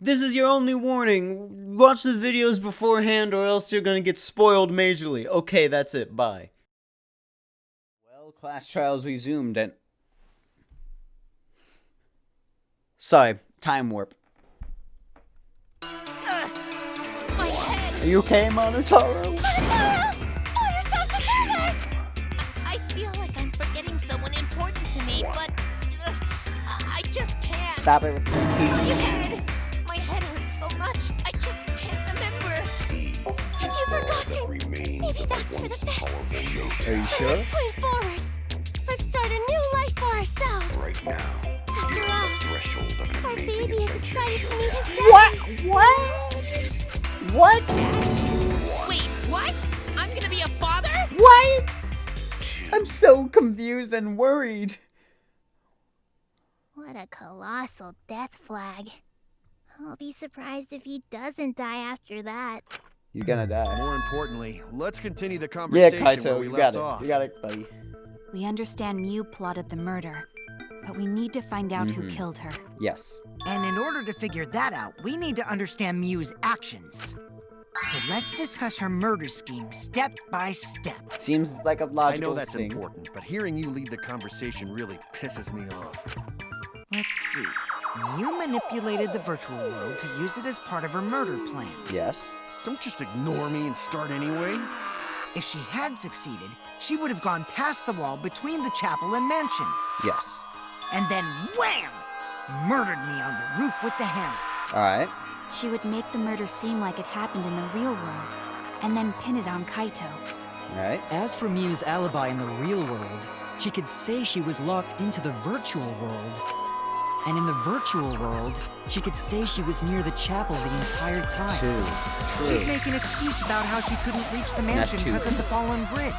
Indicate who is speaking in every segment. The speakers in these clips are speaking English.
Speaker 1: This is your only warning. Watch the videos beforehand or else you're gonna get spoiled majorly. Okay, that's it. Bye. Well, class trials resumed and... Sorry, time warp.
Speaker 2: My head!
Speaker 1: Are you okay, Monotaro?
Speaker 2: Monotaro! Oh, you're so together! I feel like I'm forgetting someone important to me, but I just can't.
Speaker 1: Stop it with the
Speaker 2: My
Speaker 1: tea.
Speaker 2: head! My head hurts so much, I just can't remember. You've forgotten. Maybe that's for the best.
Speaker 1: Are you sure?
Speaker 2: From this point forward, let's start a new life for ourselves.
Speaker 3: Right now,
Speaker 2: After
Speaker 3: you're on
Speaker 2: all,
Speaker 3: the threshold of an
Speaker 2: our
Speaker 3: amazing
Speaker 2: baby is
Speaker 3: adventure.
Speaker 2: excited to meet his dad.
Speaker 1: What?
Speaker 2: Wait, what? I'm gonna be a father?
Speaker 1: What? I'm so confused and worried.
Speaker 2: What a colossal death flag. I'll be surprised if he doesn't die after that.
Speaker 1: He's gonna die.
Speaker 4: More importantly, let's continue the
Speaker 1: Yeah,
Speaker 4: conversation where
Speaker 1: Kaito,
Speaker 4: we
Speaker 1: you
Speaker 4: left
Speaker 1: got it.
Speaker 4: off.
Speaker 1: You got it, buddy.
Speaker 5: We understand Mew plotted the murder, but we need to find out who killed her.
Speaker 1: Yes.
Speaker 6: And in order to figure that out, we need to understand Mew's actions. So let's discuss her murder scheme step by step.
Speaker 1: Seems like a
Speaker 4: I
Speaker 1: logical
Speaker 4: know that's
Speaker 1: thing.
Speaker 4: important, but hearing you lead the conversation really pisses me off.
Speaker 6: Let's see. Mew manipulated the virtual world to use it as part of her murder plan.
Speaker 1: Yes.
Speaker 4: Don't just ignore me and start anyway.
Speaker 6: If she had succeeded, she would have gone past the wall between the chapel and mansion.
Speaker 1: Yes.
Speaker 6: And then wham! Murdered me on the roof with the hammer.
Speaker 1: Alright.
Speaker 5: She would make the murder seem like it happened in the real world, and then pin it on Kaito.
Speaker 1: Alright.
Speaker 7: As for Mew's alibi in the real world, she could say she was locked into the virtual world. And in the virtual world, she could say she was near the chapel the entire time.
Speaker 1: True.
Speaker 6: She'd make an excuse about how she couldn't reach the mansion
Speaker 1: true.
Speaker 6: because of the fallen bridge.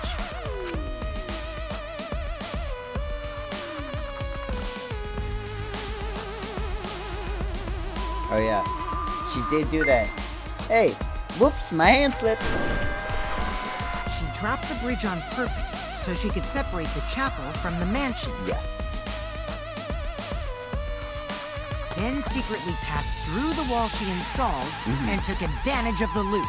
Speaker 1: Oh yeah. She did do that. Hey! Whoops, my hand slipped.
Speaker 6: She dropped the bridge on purpose so she could separate the chapel from the mansion.
Speaker 1: Yes.
Speaker 6: Then secretly passed through the wall she installed and took advantage of the loop.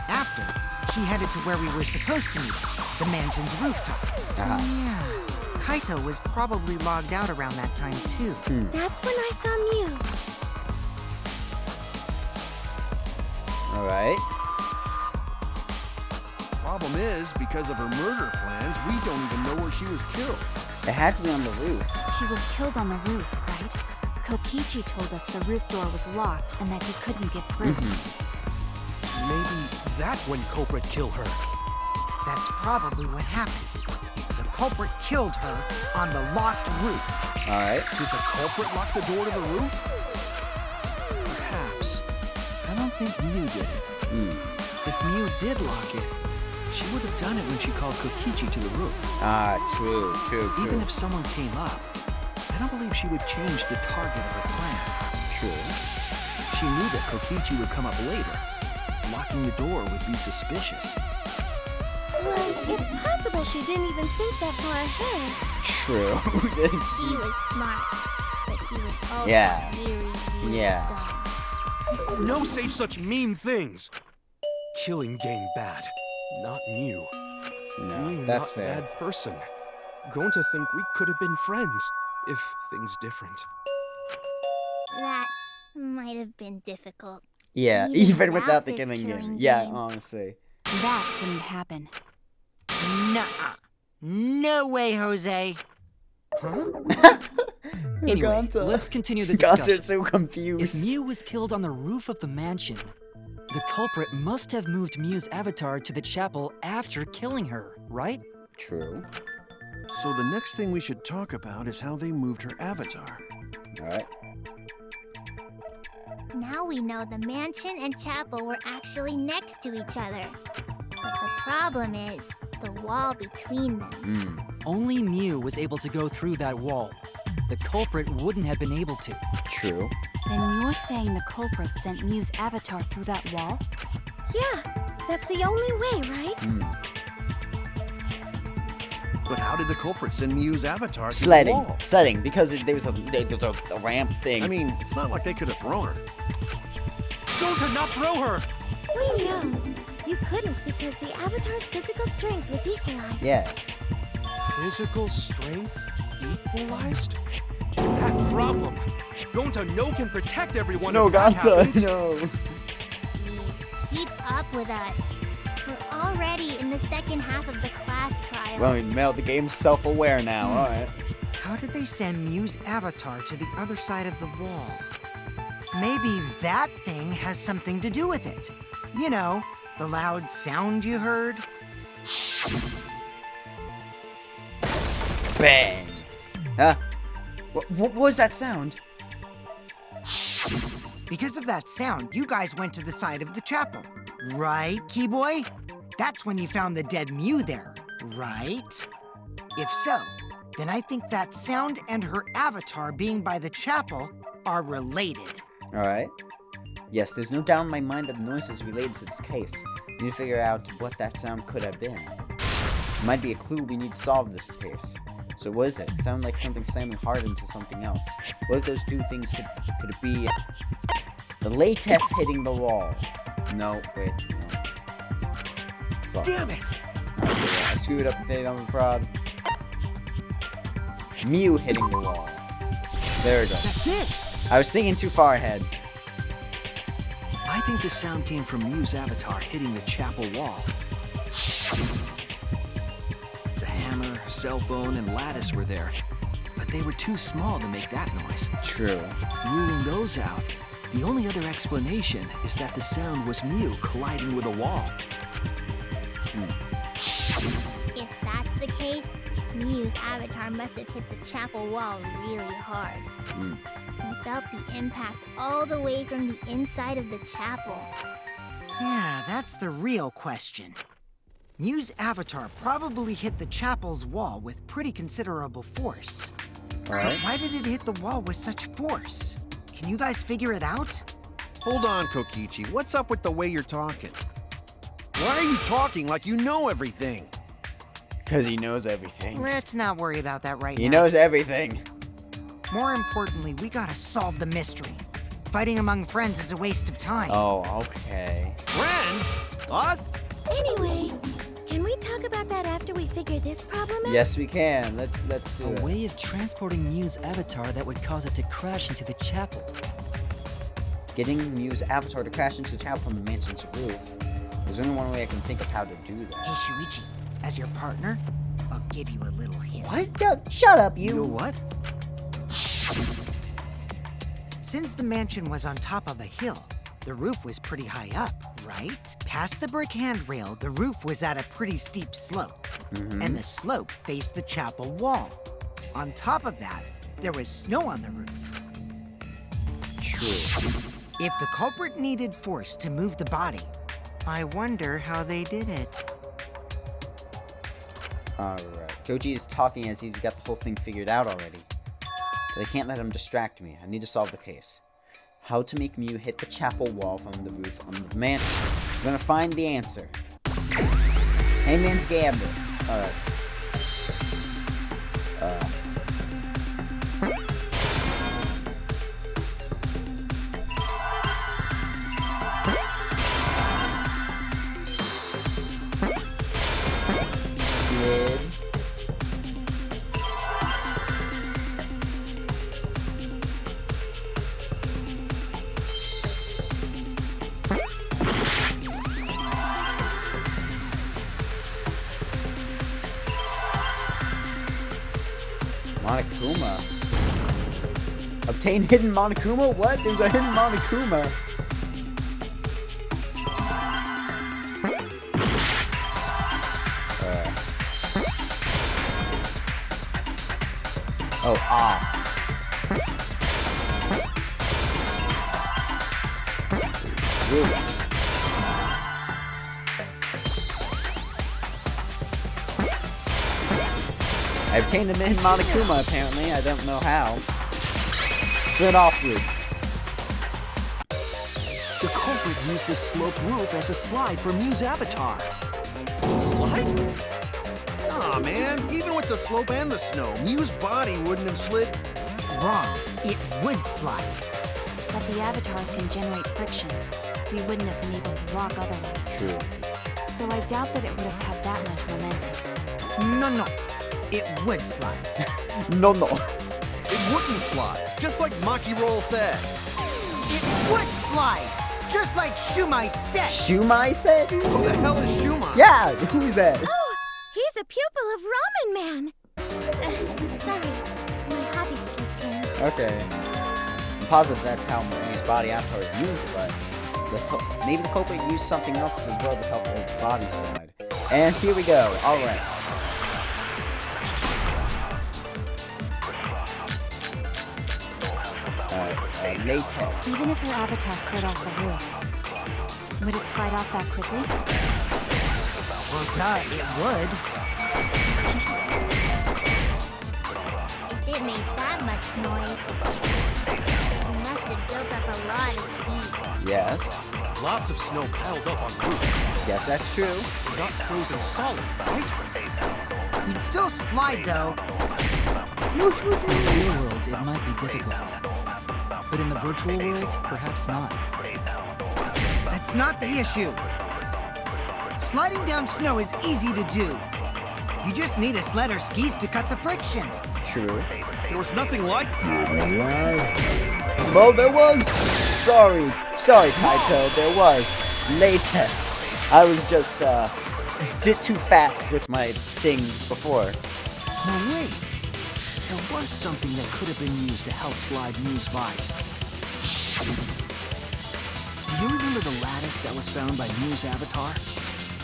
Speaker 6: After, she headed to where we were supposed to meet, the mansion's rooftop. Yeah, Kaito was probably logged out around that time too.
Speaker 2: That's when I saw Mew.
Speaker 1: Alright.
Speaker 4: Problem is, because of her murder plans, we don't even know where she was killed.
Speaker 1: It had to be on the roof.
Speaker 5: She was killed on the roof, right? Kokichi told us the roof door was locked and that he couldn't get through.
Speaker 8: Maybe that's when culprit killed her.
Speaker 6: That's probably what happened. The culprit killed her on the locked roof.
Speaker 1: Alright.
Speaker 4: Did the culprit lock the door to the roof?
Speaker 8: Perhaps. I don't think Mew did it. If Mew did lock it, she would have done it when she called Kokichi to the roof.
Speaker 1: Ah, true.
Speaker 8: Even if someone came up, I don't believe she would change the target of her plan.
Speaker 1: True.
Speaker 8: She knew that Kokichi would come up later. Locking the door would be suspicious.
Speaker 2: Well, it's possible she didn't even think that far ahead.
Speaker 1: True.
Speaker 2: He was smart, but he was also
Speaker 1: Yeah.
Speaker 2: very
Speaker 1: Yeah.
Speaker 2: dumb.
Speaker 8: No say such mean things. Killing game bad, not Mew.
Speaker 1: No,
Speaker 8: Mew
Speaker 1: that's
Speaker 8: not
Speaker 1: fair.
Speaker 8: bad person. Going to think we could have been friends if things different.
Speaker 2: That might have been difficult.
Speaker 1: Yeah,
Speaker 2: Even
Speaker 1: even without the
Speaker 2: without this
Speaker 1: killing game.
Speaker 2: killing
Speaker 1: Yeah,
Speaker 2: game.
Speaker 1: honestly.
Speaker 5: That wouldn't happen.
Speaker 6: Nuh-uh. No way, Jose.
Speaker 7: Anyway,
Speaker 1: Gonta.
Speaker 7: let's continue the
Speaker 1: Gonta's
Speaker 7: discussion.
Speaker 1: so confused.
Speaker 7: If Mew was killed on the roof of the mansion, the culprit must have moved Mew's avatar to the chapel after killing her, right?
Speaker 1: True.
Speaker 4: So the next thing we should talk about is how they moved her avatar.
Speaker 1: Alright.
Speaker 2: Now we know the mansion and chapel were actually next to each other. But the problem is the wall between them.
Speaker 7: Only Mew was able to go through that wall. The culprit wouldn't have been able to.
Speaker 1: True.
Speaker 5: Then you're saying the culprit sent Mew's avatar through that wall?
Speaker 2: Yeah, that's the only way, right?
Speaker 4: But how did the culprit send Miu's avatar to the
Speaker 1: Sledding.
Speaker 4: wall?
Speaker 1: Sledding, because there was a ramp thing.
Speaker 4: I mean, it's not like they could have thrown her.
Speaker 8: Don't not throw her!
Speaker 3: We know. You couldn't because the Avatar's physical strength was equalized.
Speaker 1: Yeah.
Speaker 8: Physical strength equalized? That problem. Gonta no can protect everyone.
Speaker 1: No,
Speaker 8: if that happens.
Speaker 1: no.
Speaker 3: Please, keep up with us. We're already in the second half of the class trial.
Speaker 1: Well, Mel, the game's self-aware now, alright.
Speaker 6: How did they send Miu's avatar to the other side of the wall? Maybe that thing has something to do with it. You know, the loud sound you heard?
Speaker 1: Bang! Huh? What was that sound?
Speaker 6: Because of that sound, you guys went to the side of the chapel. Right, Keyboy? That's when you found the dead Miu there, right? If so, then I think that sound and her avatar being by the chapel are related.
Speaker 1: Alright. Yes, there's no doubt in my mind that the noise is related to this case. We need to figure out what that sound could have been. It might be a clue we need to solve this case. So what is it? It sounded like something slamming hard into something else. What if those two things could it be the latex hitting the wall? No, wait, no. Fuck.
Speaker 6: Damn it!
Speaker 1: Okay, I screwed up the thing on the fraud. Miu hitting the wall. There we go.
Speaker 6: That's it!
Speaker 1: I was thinking too far ahead.
Speaker 8: I think the sound came from Miu's avatar hitting the chapel wall. The hammer, cell phone, and lattice were there, but they were too small to make that noise.
Speaker 1: True.
Speaker 8: Ruling those out, the only other explanation is that the sound was Miu colliding with a wall.
Speaker 3: If that's the case, Miu's avatar must have hit the chapel wall really hard. We felt the impact all the way from the inside of the chapel.
Speaker 6: Yeah, that's the real question. Miu's avatar probably hit the chapel's wall with pretty considerable force.
Speaker 1: Alright.
Speaker 6: Why did it hit the wall with such force? Can you guys figure it out?
Speaker 4: Hold on, Kokichi. What's up with the way you're talking? Why are you talking like you know everything?
Speaker 1: Because he knows everything.
Speaker 6: Let's not worry about that right now.
Speaker 1: He knows everything.
Speaker 6: More importantly, we gotta solve the mystery. Fighting among friends is a waste of time.
Speaker 1: Oh, okay.
Speaker 4: Friends? Us?
Speaker 3: Anyway, can we talk about that after we figure this problem out?
Speaker 1: Yes, we can. Let's do it.
Speaker 7: A way of transporting Miu's avatar that would cause it to crash into the chapel.
Speaker 1: Getting Miu's avatar to crash into the chapel from the mansion's roof. There's only one way I can think of how to do
Speaker 6: Hey,
Speaker 1: that.
Speaker 6: Shuichi, as your partner, I'll give you a little hint.
Speaker 1: What? No, shut up,
Speaker 8: You know
Speaker 1: you.
Speaker 8: what?
Speaker 6: Since the mansion was on top of a hill, the roof was pretty high up, right? Past the brick handrail, the roof was at a pretty steep slope, and the slope faced the chapel wall. On top of that, there was snow on the roof.
Speaker 1: True.
Speaker 6: If the culprit needed force to move the body, I wonder how they did it.
Speaker 1: Alright. Koji is talking as if he's got the whole thing figured out already. But I can't let him distract me. I need to solve the case. How to make Miu hit the chapel wall from the roof on the mansion. I'm gonna find the answer. Hangman's Gambit. Alright. Squid. Monokuma. Obtain hidden Monokuma? What? There's a hidden Monokuma. Oh, ah. Roof. I obtained a hidden Monokuma, apparently. I don't know how. Slid off roof.
Speaker 8: The culprit used the sloped roof as a slide for Miu's avatar. Slide?
Speaker 4: Nah, man. Even with the slope and the snow, Mew's body wouldn't have slid.
Speaker 6: Wrong. It would slide.
Speaker 5: But the avatars can generate friction. We wouldn't have been able to walk otherwise.
Speaker 1: True.
Speaker 5: So I doubt that it would have had that much momentum.
Speaker 6: No. It would slide.
Speaker 1: No.
Speaker 4: It wouldn't slide, just like Maki Roll said.
Speaker 6: It would slide. Just like Shumai said.
Speaker 1: Shumai said?
Speaker 4: Who the hell is Shumai?
Speaker 1: Yeah, who's that?
Speaker 3: Oh, he's a pupil of Ramen Man. Sorry, my hobby slipped in.
Speaker 1: Okay. I'm positive that's how Mew's body avatar is used, but maybe the culprit used something else as well to help the body slide. And here we go. Alright. Latex.
Speaker 5: Even if her avatar slid off the roof, would it slide off that quickly?
Speaker 6: Well, duh, it would.
Speaker 3: If it made that much noise, it must have built up a lot of steam.
Speaker 1: Yes.
Speaker 8: Lots of snow piled up on the roof.
Speaker 1: Yes, that's true.
Speaker 8: Not frozen solid, right?
Speaker 6: You'd still slide, though.
Speaker 7: In the real world, it might be difficult. But in the virtual world, perhaps not.
Speaker 6: That's not the issue. Sliding down snow is easy to do. You just need a sled or skis to cut the friction.
Speaker 1: True.
Speaker 4: There was nothing like that.
Speaker 1: Well, there was. Sorry, Kaito. There was latex. I was just did too fast with my thing before.
Speaker 8: No, wait. There was something that could have been used to help slide Mew's body. Do you remember the lattice that was found by Mew's avatar?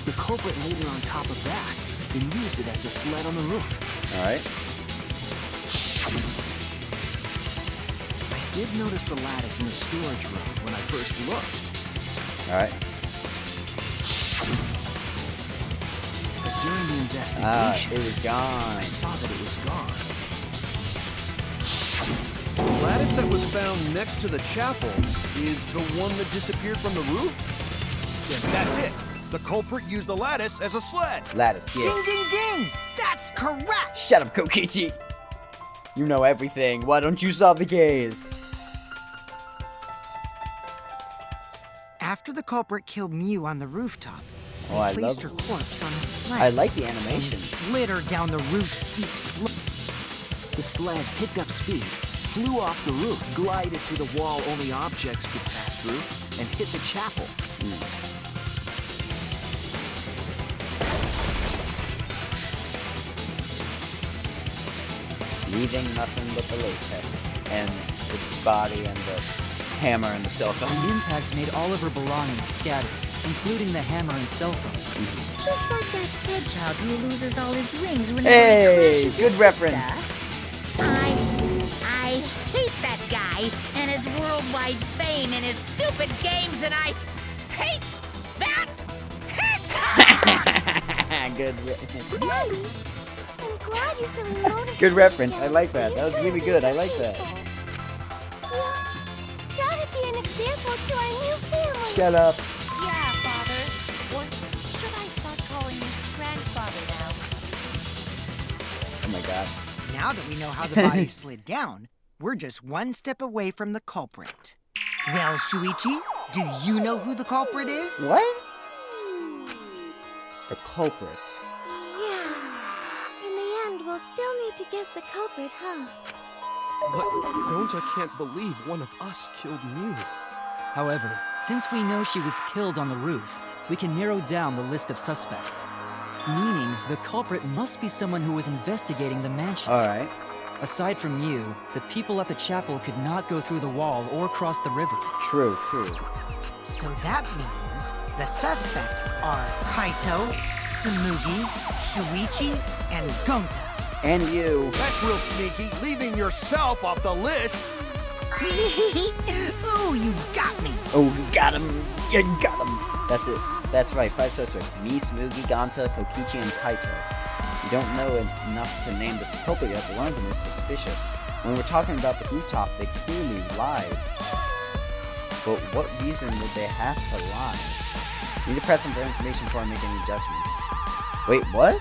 Speaker 8: The culprit laid it on top of that, then used it as a sled on the roof.
Speaker 1: All right.
Speaker 8: I did notice the lattice in the storage room when I first looked.
Speaker 1: All right.
Speaker 8: But during the investigation,
Speaker 1: It was gone.
Speaker 8: I saw that it was gone.
Speaker 4: The lattice that was found next to the chapel is the one that disappeared from the roof? Then that's it. The culprit used the lattice as a sled.
Speaker 1: Lattice, yeah.
Speaker 6: Ding, ding, ding! That's correct!
Speaker 1: Shut up, Kokichi. You know everything. Why don't you solve the case?
Speaker 6: After the culprit killed Mew on the rooftop,
Speaker 1: Oh, I
Speaker 6: they placed
Speaker 1: love.
Speaker 6: her corpse on a sled.
Speaker 1: I like the
Speaker 6: and
Speaker 1: animation.
Speaker 6: slid her down the roof's steep slope.
Speaker 8: The sled picked up speed, flew off the roof, glided through the wall only objects could pass through, and hit the chapel.
Speaker 1: Leaving nothing but the latex and the body and the hammer and the silicone.
Speaker 7: The impacts made all of her belongings scattered, including the hammer and cell phone.
Speaker 9: Just like that kid child who loses all his rings when
Speaker 1: Hey,
Speaker 9: he crashes
Speaker 1: good
Speaker 9: into
Speaker 1: reference.
Speaker 9: stuff. I hate that guy and his worldwide fame and his stupid games, and I hate that kid!
Speaker 1: Good.
Speaker 3: Daddy, I'm glad you're feeling motivated.
Speaker 1: Good reference. I
Speaker 3: again.
Speaker 1: like that. That was really good. I like that.
Speaker 3: Yeah, gotta be an example to our new family.
Speaker 1: Shut up.
Speaker 2: Yeah, Father. Or should I start calling you Grandfather now?
Speaker 1: Oh my god.
Speaker 6: Now that we know how the body slid down, we're just one step away from the culprit. Well, Shuichi, do you know who the culprit is?
Speaker 1: What? The culprit.
Speaker 3: Yeah. In the end, we'll still need to guess the culprit, huh?
Speaker 8: But Gonta can't believe one of us killed Mew.
Speaker 7: However, since we know she was killed on the roof, we can narrow down the list of suspects. Meaning, the culprit must be someone who was investigating the mansion.
Speaker 1: Alright.
Speaker 7: Aside from you, the people at the chapel could not go through the wall or cross the river.
Speaker 1: True, true.
Speaker 6: So that means the suspects are Kaito, Tsumugi, Shuichi, and Gonta.
Speaker 1: And you.
Speaker 4: That's real sneaky, leaving yourself off the list.
Speaker 6: Ooh, you got me.
Speaker 1: Oh, got him. You got him. That's it. That's right. 5 suspects. Me, Smugi, Gonta, Kokichi, and Kaito. We don't know enough to name the culprit yet, but one of them is suspicious. When we're talking about the rooftop, they clearly lied. But what reason would they have to lie? We need to press them for information before I make any judgments. Wait, what?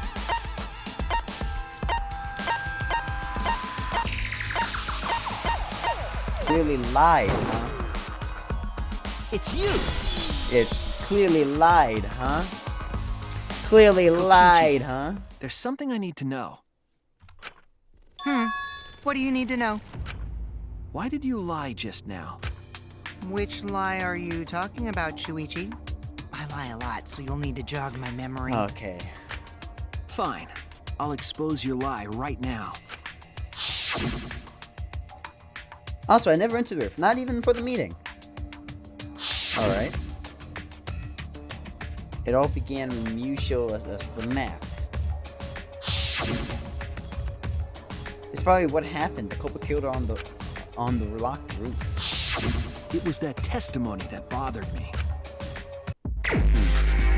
Speaker 1: clearly lied, huh?
Speaker 8: It's you!
Speaker 1: It's clearly lied, huh? Clearly lied, huh?
Speaker 8: There's something I need to know.
Speaker 6: What do you need to know?
Speaker 8: Why did you lie just now?
Speaker 6: Which lie are you talking about, Shuichi? I lie a lot, so you'll need to jog my memory.
Speaker 1: Okay.
Speaker 8: Fine. I'll expose your lie right now.
Speaker 1: Also, I never went to the roof, not even for the meeting. Alright. It all began when you showed us the map. It's probably what happened. The culprit killed her on the locked roof.
Speaker 8: It was that testimony that bothered me.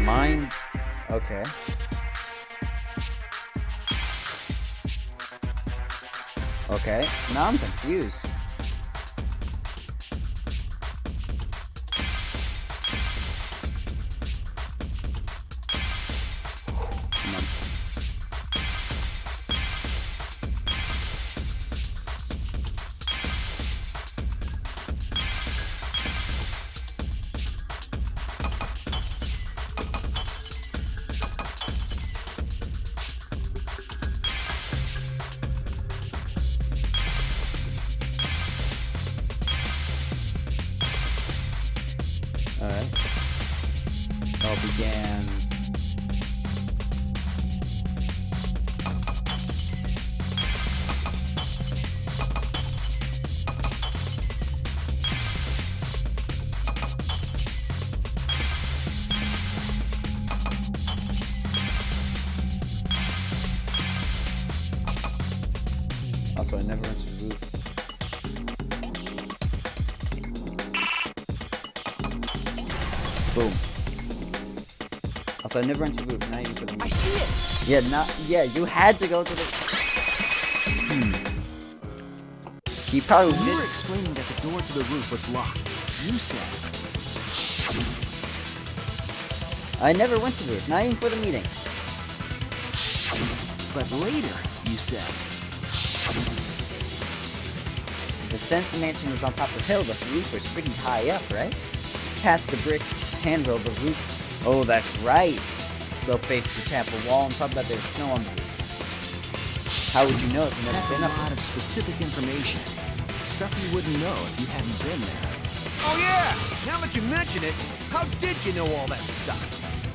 Speaker 1: Mine? Okay. Okay, now I'm confused. Come on. Alright. All began. Also, I never went to the roof. Boom. Also, I never went to the roof, not even for the
Speaker 8: I see it!
Speaker 1: Yeah, you had to go to the... She probably
Speaker 8: When you were
Speaker 1: did...
Speaker 8: explaining that the door to the roof was locked, you said,
Speaker 1: I never went to the roof, not even for the meeting.
Speaker 8: but later, you said,
Speaker 1: Since the mansion was on top of the hill, the roof was pretty high up, right? Past the brick handrail, the roof... Oh, that's right. Slope faced the chapel wall, on top of that there was snow on the roof. How would you know if you never
Speaker 8: that's
Speaker 1: seen
Speaker 8: a
Speaker 1: up?
Speaker 8: lot of specific information. Stuff you wouldn't know if you hadn't been there.
Speaker 4: Oh yeah! Now that you mention it, how did you know all that stuff?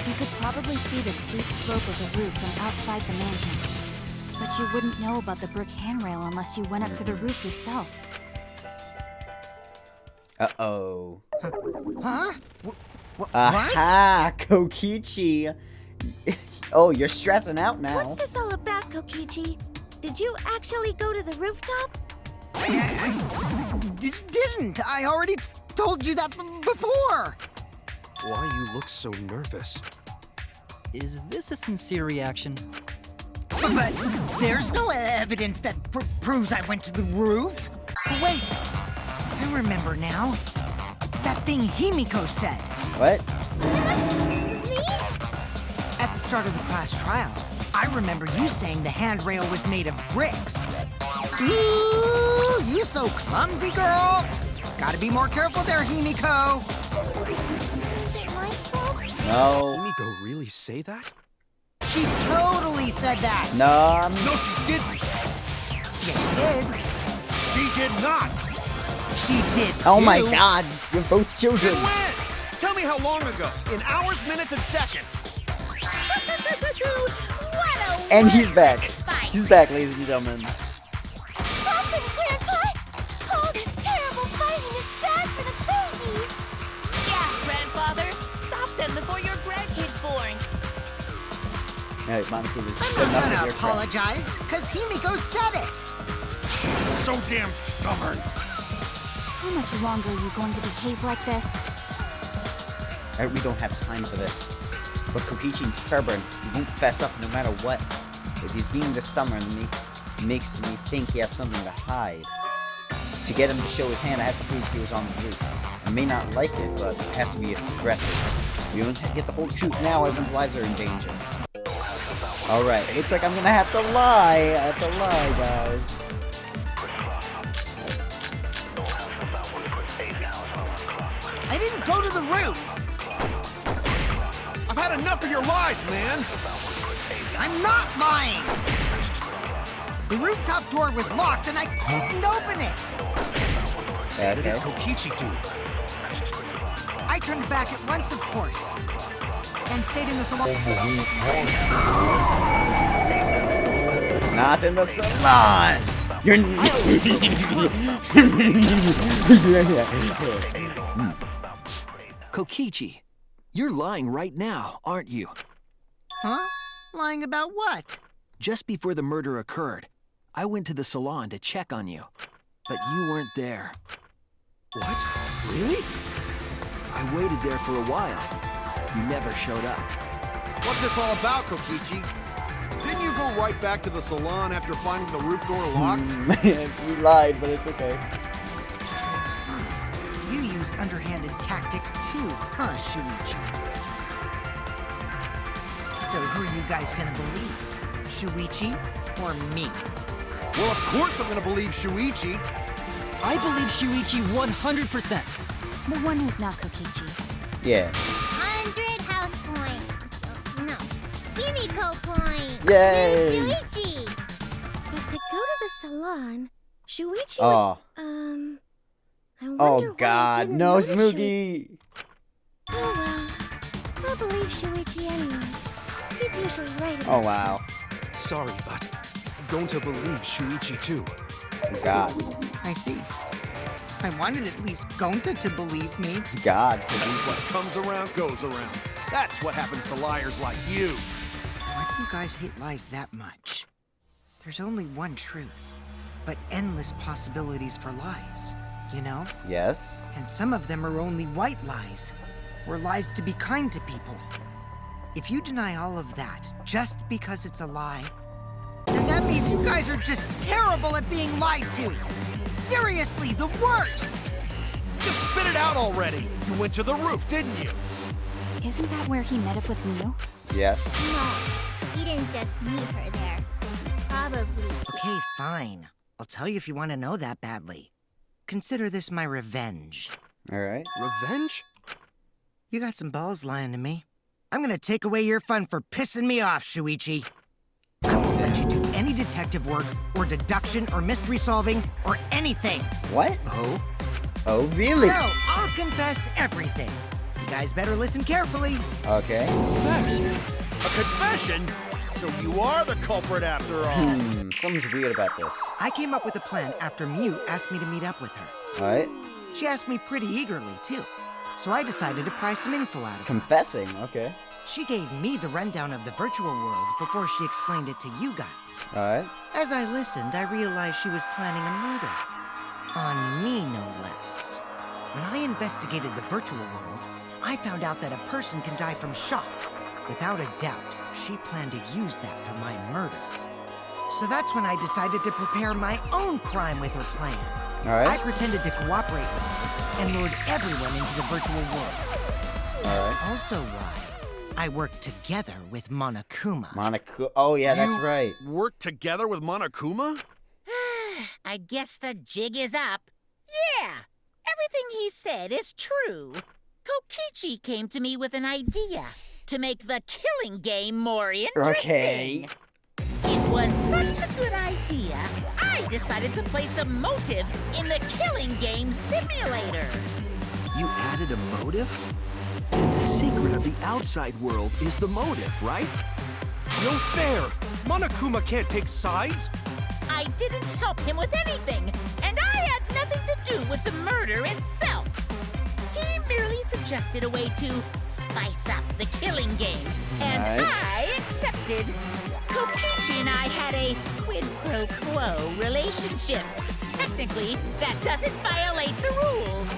Speaker 5: You could probably see the steep slope of the roof from outside the mansion. But you wouldn't know about the brick handrail unless you went up to the roof yourself.
Speaker 1: Uh-oh.
Speaker 6: Huh? What?
Speaker 1: Aha! Kokichi! Oh, you're stressing out now.
Speaker 3: What's this all about, Kokichi? Did you actually go to the rooftop?
Speaker 6: Didn't. I already told you that before.
Speaker 4: Why you look so nervous?
Speaker 7: Is this a sincere reaction?
Speaker 6: But there's no evidence that proves I went to the roof. Wait, I remember now. That thing Himiko said.
Speaker 1: What?
Speaker 3: Me?
Speaker 6: At the start of the class trial, I remember you saying the handrail was made of bricks. Ooh, you so clumsy, girl. Gotta be more careful there, Himiko.
Speaker 3: Is it my fault?
Speaker 1: No.
Speaker 4: Himiko really say that?
Speaker 6: She totally said that.
Speaker 1: No,
Speaker 4: No, she didn't!
Speaker 6: Yes,
Speaker 4: She did not!
Speaker 6: she did. She did.
Speaker 1: Oh my
Speaker 6: too.
Speaker 1: god, you're both children.
Speaker 4: Then when? Tell me how long ago. In hours, minutes, and seconds.
Speaker 2: What a
Speaker 1: And he's back.
Speaker 2: fight.
Speaker 1: He's back, ladies and gentlemen.
Speaker 3: Stop him, Grandpa! All this terrible fighting is bad for the baby!
Speaker 2: Yeah, grandfather. Stop them before your grandkid's born.
Speaker 1: Alright, Monica was
Speaker 6: I'm
Speaker 1: good enough
Speaker 6: not
Speaker 1: with
Speaker 6: gonna
Speaker 1: your crap.
Speaker 6: apologize, because Himiko said it.
Speaker 4: So damn stubborn.
Speaker 5: How much longer are you going to behave like this?
Speaker 1: Alright, we don't have time for this. But Kokichi's stubborn. He won't fess up no matter what. If he's being this stubborn, it makes me think he has something to hide. To get him to show his hand, I have to prove he was on the roof. I may not like it, but I have to be aggressive. If we don't get the whole truth now, everyone's lives are in danger. Alright, looks like I'm gonna have to lie. I have to lie, guys.
Speaker 6: Go to the roof!
Speaker 4: I've had enough of your lies, man!
Speaker 6: I'm not lying! The rooftop door was locked and I couldn't open it!
Speaker 4: What did
Speaker 1: Okay.
Speaker 4: Kokichi do?
Speaker 6: I turned back at once, of course. And stayed in the salon.
Speaker 1: Not in the salon! You're
Speaker 8: Kokichi, you're lying right now, aren't you?
Speaker 6: Huh? Lying about what?
Speaker 8: Just before the murder occurred, I went to the salon to check on you, but you weren't there.
Speaker 4: What? Really?
Speaker 8: I waited there for a while. You never showed up.
Speaker 4: What's this all about, Kokichi? Didn't you go right back to the salon after finding the roof door locked?
Speaker 1: Man, you lied, but it's okay.
Speaker 6: You use underhanded tactics too, huh, Shuichi? So who are you guys gonna believe? Shuichi or me?
Speaker 4: Well, of course I'm gonna believe Shuichi.
Speaker 7: I believe Shuichi 100%.
Speaker 5: The one who's not Kokichi.
Speaker 1: Yeah.
Speaker 3: 100 house points. Oh, no. Himiko points.
Speaker 1: Yay!
Speaker 3: Shuichi. But to go to the salon, Shuichi
Speaker 1: Oh.
Speaker 3: I wonder
Speaker 1: Oh
Speaker 3: why I
Speaker 1: God,
Speaker 3: didn't
Speaker 1: no,
Speaker 3: notice
Speaker 1: Smoogie.
Speaker 3: Oh well. I'll believe Shuichi anyway. He's usually right about
Speaker 1: Oh wow.
Speaker 4: Sorry, but I'm going to believe Shuichi too.
Speaker 1: Oh, God.
Speaker 6: I see. I wanted at least Gonta to believe me.
Speaker 1: God.
Speaker 4: What comes around goes around. That's what happens to liars like you.
Speaker 6: Why do you guys hate lies that much? There's only one truth, but endless possibilities for lies, you know?
Speaker 1: Yes.
Speaker 6: And some of them are only white lies, or lies to be kind to people. If you deny all of that just because it's a lie, then that means you guys are just terrible at being lied to. Seriously, the worst!
Speaker 4: Just spit it out already. You went to the roof, didn't you?
Speaker 5: Isn't that where he met up with Miu?
Speaker 1: Yes.
Speaker 3: No, he didn't just meet her there. Probably.
Speaker 6: Okay, fine. I'll tell you if you want to know that badly. Consider this my revenge.
Speaker 1: All right.
Speaker 4: Revenge?
Speaker 6: You got some balls lying to me. I'm gonna take away your fun for pissing me off, Shuichi. I won't let you do any detective work, or deduction, or mystery solving, or anything.
Speaker 1: What?
Speaker 6: Oh?
Speaker 1: Oh, really?
Speaker 6: So, I'll confess everything. You guys better listen carefully.
Speaker 1: Okay.
Speaker 4: Confess? A confession? So you are the culprit after all.
Speaker 1: Something's weird about this.
Speaker 6: I came up with a plan after Miu asked me to meet up with her.
Speaker 1: All right.
Speaker 6: She asked me pretty eagerly, too. So I decided to pry some info out of her.
Speaker 1: Confessing. Okay.
Speaker 6: She gave me the rundown of the virtual world before she explained it to you guys.
Speaker 1: All right.
Speaker 6: As I listened, I realized she was planning a murder. On me, no less. When I investigated the virtual world, I found out that a person can die from shock. Without a doubt, she planned to use that for my murder. So that's when I decided to prepare my own crime with her plan.
Speaker 1: All right.
Speaker 6: I pretended to cooperate with her and lured everyone into the virtual world.
Speaker 1: All right.
Speaker 6: That's also why I worked together with Monokuma.
Speaker 1: Monaco. Oh yeah, that's
Speaker 4: You
Speaker 1: right.
Speaker 4: Worked together with Monokuma?
Speaker 9: I guess the jig is up. Yeah, everything he said is true. Kokichi came to me with an idea to make the killing game more interesting.
Speaker 1: Okay.
Speaker 9: It was such a good idea, I decided to place a motive in the killing game simulator.
Speaker 8: You added a motive? And the secret of the outside world is the motive, right?
Speaker 4: No fair! Monokuma can't take sides!
Speaker 9: I didn't help him with anything, and I had nothing to do with the murder itself. He merely suggested a way to spice up the killing game, and
Speaker 1: Right.
Speaker 9: I accepted. Kokichi and I had a quid pro quo relationship. Technically, that doesn't violate the rules.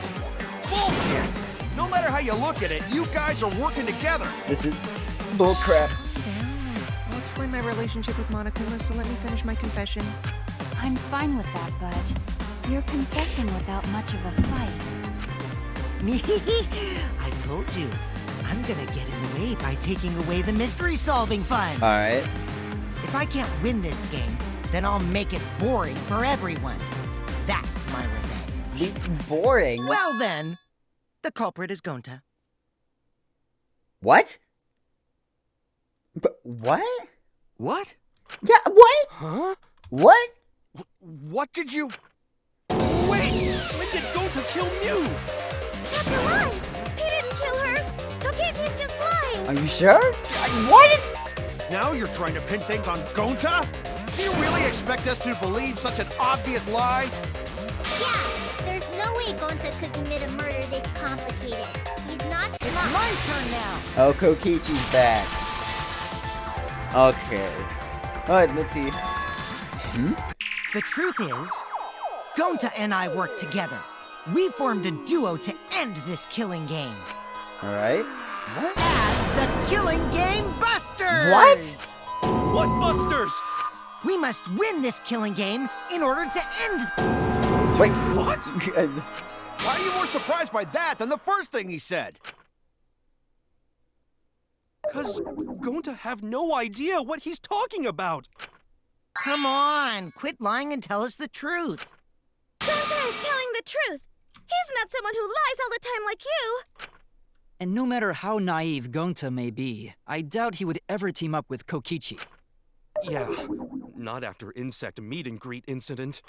Speaker 4: Bullshit! No matter how you look at it, you guys are working together.
Speaker 1: This is bullcrap.
Speaker 6: I'll explain my relationship with Monokuma, so let me finish my confession.
Speaker 5: I'm fine with that, but you're confessing without much of a fight.
Speaker 6: I told you. I'm gonna get in the way by taking away the mystery-solving fun.
Speaker 1: All right.
Speaker 6: If I can't win this game, then I'll make it boring for everyone. That's my revenge.
Speaker 1: Boring.
Speaker 6: Well then, The culprit is Gonta.
Speaker 1: What? But what?
Speaker 4: What?
Speaker 1: Yeah, what?
Speaker 4: Huh?
Speaker 1: What?
Speaker 4: What did you... Wait! When did Gonta kill Mew?
Speaker 3: That's a lie! He didn't kill her! Kokichi's just lying!
Speaker 1: Are you sure? What?
Speaker 4: Now you're trying to pin things on Gonta? Do you really expect us to believe such an obvious lie?
Speaker 3: Yeah, there's no way Gonta could commit a murder this complicated. He's not smart.
Speaker 6: It's my turn now.
Speaker 1: Oh, Kokichi's back. Okay. Alright, let's see.
Speaker 6: The truth is, Gonta and I worked together. We formed a duo to end this killing game.
Speaker 1: Alright. What?
Speaker 6: As the Killing Game Busters!
Speaker 1: What?
Speaker 4: What busters?
Speaker 6: We must win this killing game in order to end...
Speaker 1: Wait,
Speaker 4: What? Why are you more surprised by that than the first thing he said? Cause Gonta have no idea what he's talking about.
Speaker 6: Come on, quit lying and tell us the truth.
Speaker 3: Gonta is telling the truth! He's not someone who lies all the time like you!
Speaker 7: And no matter how naive Gonta may be, I doubt he would ever team up with Kokichi.
Speaker 10: Yeah, not after insect meet and greet incident.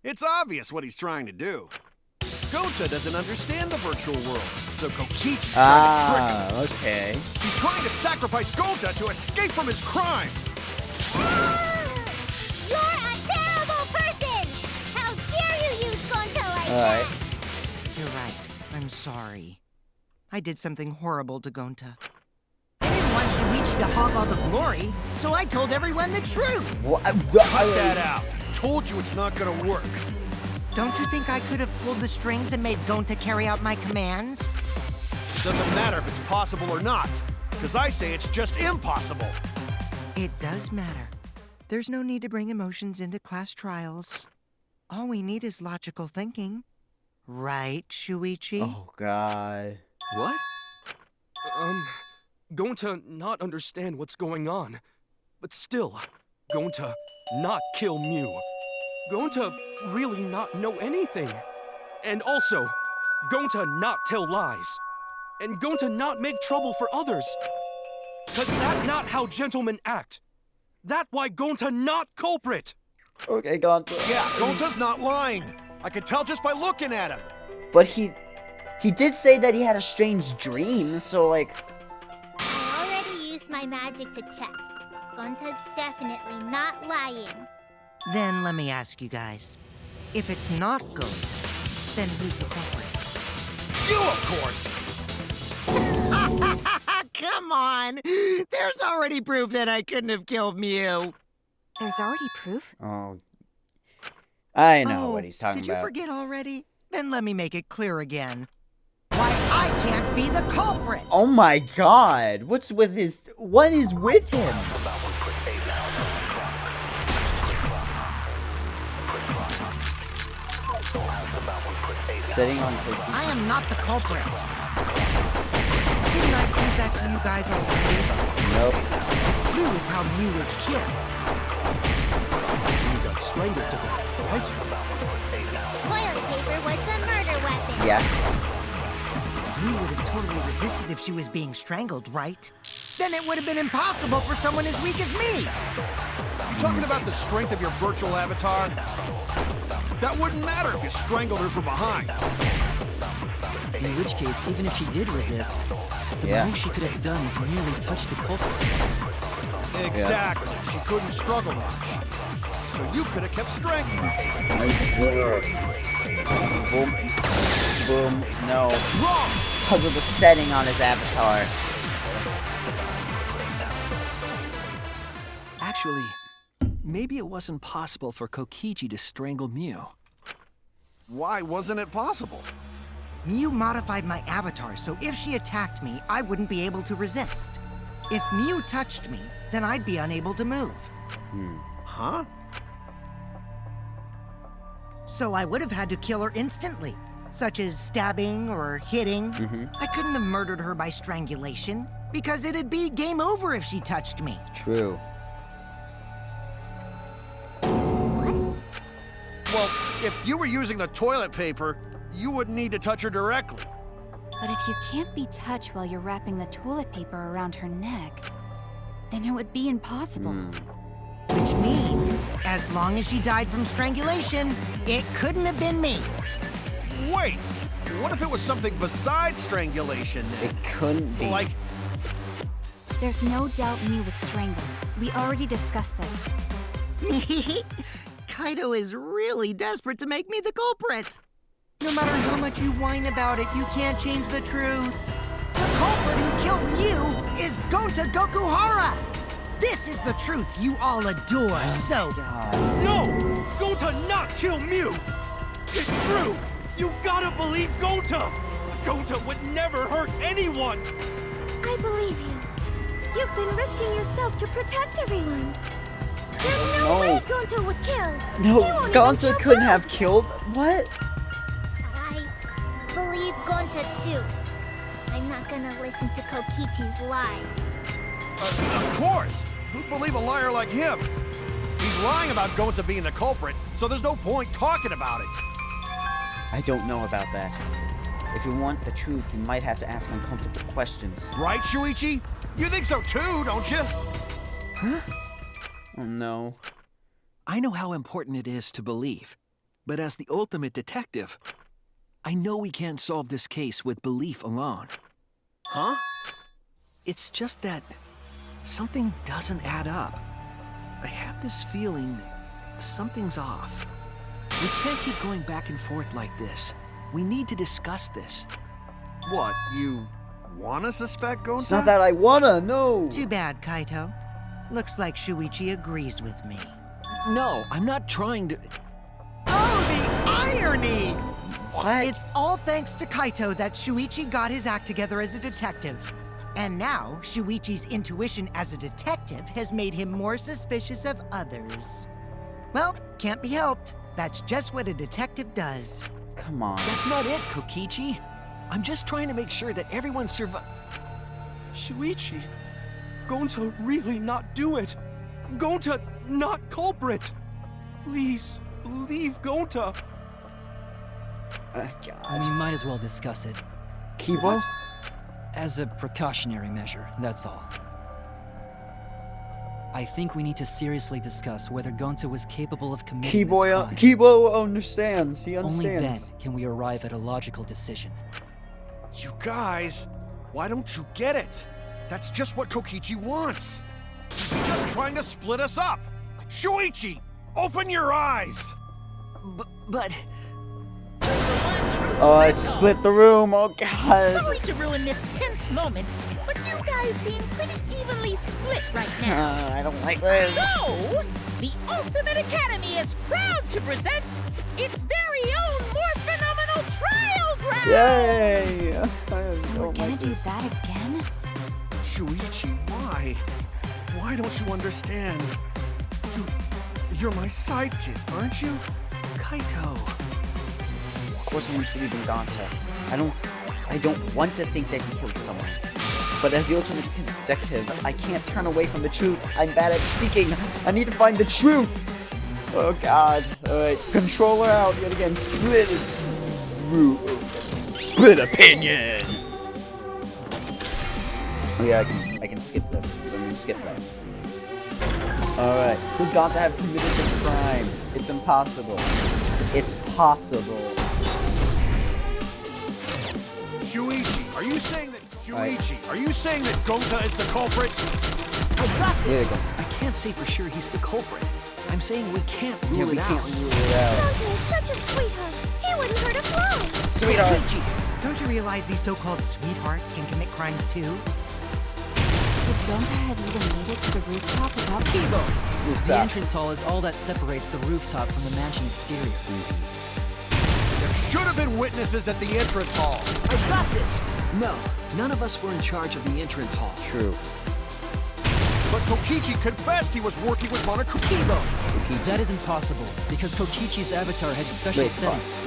Speaker 4: It's obvious what he's trying to do. Gonta doesn't understand the virtual world, so Kokichi's trying to trick him.
Speaker 1: Okay.
Speaker 4: He's trying to sacrifice Gonta to escape from his crime.
Speaker 3: You're a terrible person! How dare you use Gonta like
Speaker 1: Alright.
Speaker 3: that?
Speaker 6: You're right. I'm sorry. I did something horrible to Gonta. I didn't want Shuichi to hog all the glory, so I told everyone the truth.
Speaker 1: What?
Speaker 4: Cut that out. Told you it's not gonna work.
Speaker 6: Don't you think I could have pulled the strings and made Gonta carry out my commands?
Speaker 4: Doesn't matter if it's possible or not, because I say it's just impossible.
Speaker 6: It does matter. There's no need to bring emotions into class trials. All we need is logical thinking. Right, Shuichi?
Speaker 1: Oh, God.
Speaker 10: What? Gonta not understand what's going on. But still, Gonta not kill Mew. Gonta really not know anything. And also, Gonta not tell lies. And Gonta not make trouble for others. Cause that not how gentlemen act. That why Gonta not culprit.
Speaker 1: Okay, Gonta.
Speaker 4: Yeah, Gonta's not lying. I could tell just by looking at him.
Speaker 1: But he did say that he had a strange dream, so like...
Speaker 3: I already used my magic to check. Gonta's definitely not lying.
Speaker 6: Then let me ask you guys. If it's not Gonta, then who's the culprit?
Speaker 4: You, of course.
Speaker 6: Come on! There's already proof that I couldn't have killed Mew.
Speaker 5: There's already proof?
Speaker 1: Oh. I know what he's talking
Speaker 6: did you
Speaker 1: about.
Speaker 6: forget already? Then let me make it clear again. Why I can't be the culprit!
Speaker 1: Oh my God! What is with him? Sitting on cookies.
Speaker 6: I am not the culprit. Didn't I prove that to you guys already?
Speaker 1: Nope.
Speaker 6: The clue is how Mew was killed.
Speaker 10: You got strangled to death, right?
Speaker 3: Toilet paper was the murder weapon.
Speaker 1: Yes.
Speaker 6: Mew would have totally resisted if she was being strangled, right? Then it would have been impossible for someone as weak as me.
Speaker 4: You talking about the strength of your virtual avatar? That wouldn't matter if you strangled her from behind.
Speaker 7: In which case, even if she did resist, the most she could have done is merely touch the culprit.
Speaker 4: Exactly. She couldn't struggle much. So you could have kept strangling her.
Speaker 1: Boom. Boom. No.
Speaker 4: Wrong!
Speaker 1: Because of the setting on his avatar.
Speaker 8: Actually, maybe it wasn't possible for Kokichi to strangle Mew.
Speaker 4: Why wasn't it possible?
Speaker 6: Mew modified my avatar, so if she attacked me, I wouldn't be able to resist. If Mew touched me, then I'd be unable to move.
Speaker 4: Huh?
Speaker 6: So I would have had to kill her instantly, such as stabbing or hitting. I couldn't have murdered her by strangulation, because it'd be game over if she touched me.
Speaker 1: True.
Speaker 4: Well, if you were using the toilet paper, you wouldn't need to touch her directly.
Speaker 5: But if you can't be touched while you're wrapping the toilet paper around her neck, then it would be impossible.
Speaker 6: Which means, as long as she died from strangulation, it couldn't have been me.
Speaker 4: Wait, what if it was something besides strangulation then?
Speaker 1: It couldn't be.
Speaker 4: Like,
Speaker 5: There's no doubt Mew was strangled. We already discussed this.
Speaker 6: Kaito is really desperate to make me the culprit. No matter how much you whine about it, you can't change the truth. The culprit who killed Mew is Gonta Gokuhara! This is the truth you all adore, so...
Speaker 10: No! Gonta not kill Mew! It's true! You gotta believe Gonta! Gonta would never hurt anyone!
Speaker 3: I believe you. You've been risking yourself to protect everyone. There's no way Gonta would kill.
Speaker 1: No,
Speaker 3: He won't even
Speaker 1: Gonta
Speaker 3: kill
Speaker 1: couldn't
Speaker 3: Brooks.
Speaker 1: have killed. What?
Speaker 3: I believe Gonta too. I'm not gonna listen to Kokichi's lies.
Speaker 4: of course! Who'd believe a liar like him? He's lying about Gonta being the culprit, so there's no point talking about it.
Speaker 1: I don't know about that. If you want the truth, you might have to ask uncomfortable questions.
Speaker 4: Right, Shuichi? You think so too, don't you?
Speaker 7: Huh?
Speaker 1: Oh no.
Speaker 8: I know how important it is to believe, but as the ultimate detective, I know we can't solve this case with belief alone.
Speaker 4: Huh?
Speaker 8: It's just that something doesn't add up. I have this feeling something's off. We can't keep going back and forth like this. We need to discuss this.
Speaker 4: What, you wanna suspect Gonta?
Speaker 1: It's not that I wanna, no!
Speaker 6: Too bad, Kaito. Looks like Shuichi agrees with me.
Speaker 8: No, I'm not trying to...
Speaker 6: Oh, the irony!
Speaker 1: What?
Speaker 6: It's all thanks to Kaito that Shuichi got his act together as a detective. And now, Shuichi's intuition as a detective has made him more suspicious of others. Well, can't be helped. That's just what a detective does.
Speaker 1: Come on.
Speaker 8: That's not it, Kokichi. I'm just trying to make sure that everyone
Speaker 10: Shuichi, Gonta really not do it. Gonta not culprit. Please, believe Gonta.
Speaker 1: God.
Speaker 7: We might as well discuss it.
Speaker 1: Kibo?
Speaker 7: As a precautionary measure, that's all. I think we need to seriously discuss whether Gonta was capable of committing this crime.
Speaker 1: Kibo understands. He
Speaker 7: Only then
Speaker 1: understands.
Speaker 7: can we arrive at a logical decision.
Speaker 4: You guys, why don't you get it? That's just what Kokichi wants. He's just trying to split us up. Shuichi, open your eyes.
Speaker 8: But...
Speaker 1: Oh, it split the room. Oh, God.
Speaker 9: Sorry to ruin this tense moment, but you guys seem pretty evenly split right now.
Speaker 1: I don't like this.
Speaker 9: So, the Ultimate Academy is proud to present its very own more phenomenal trial ground!
Speaker 1: Yay! I
Speaker 5: So
Speaker 1: don't
Speaker 5: we're gonna
Speaker 1: like
Speaker 5: do
Speaker 1: this.
Speaker 5: that again?
Speaker 4: Shuichi, why? Why don't you understand? You're my sidekick, aren't you?
Speaker 8: Kaito...
Speaker 1: Of course I want to believe in Gonta. I don't want to think that he killed someone. But as the ultimate detective, I can't turn away from the truth. I'm bad at speaking. I need to find the truth. Oh God. Alright, controller out yet again. Split opinion. Oh yeah, I can skip this. So I'm gonna skip that. Alright. Could Gonta have committed the crime? It's impossible. It's possible.
Speaker 4: Shuichi, are you saying that are you saying that Gonta is the culprit?
Speaker 8: I got
Speaker 1: There
Speaker 8: this!
Speaker 1: you go.
Speaker 8: I can't say for sure he's the culprit. I'm saying we can't rule
Speaker 1: Yeah, we
Speaker 8: it
Speaker 1: can't
Speaker 8: out.
Speaker 1: rule it out.
Speaker 3: Gonta is such a sweetheart. He wouldn't hurt a fly.
Speaker 1: Sweetheart.
Speaker 6: Kokichi, don't you realize these so-called sweethearts can commit crimes too?
Speaker 5: Would Gonta have even made it to the rooftop without Kibo? The
Speaker 1: Rooftop.
Speaker 5: entrance hall is all that separates the rooftop from the mansion exterior.
Speaker 4: There should have been witnesses at the entrance hall.
Speaker 8: I got this! No, none of us were in charge of the entrance hall.
Speaker 1: True.
Speaker 4: But Kokichi confessed he was working with Monokuma.
Speaker 1: Kokichi.
Speaker 7: That is impossible, because Kokichi's avatar had special
Speaker 1: Wait, fuck.
Speaker 7: settings.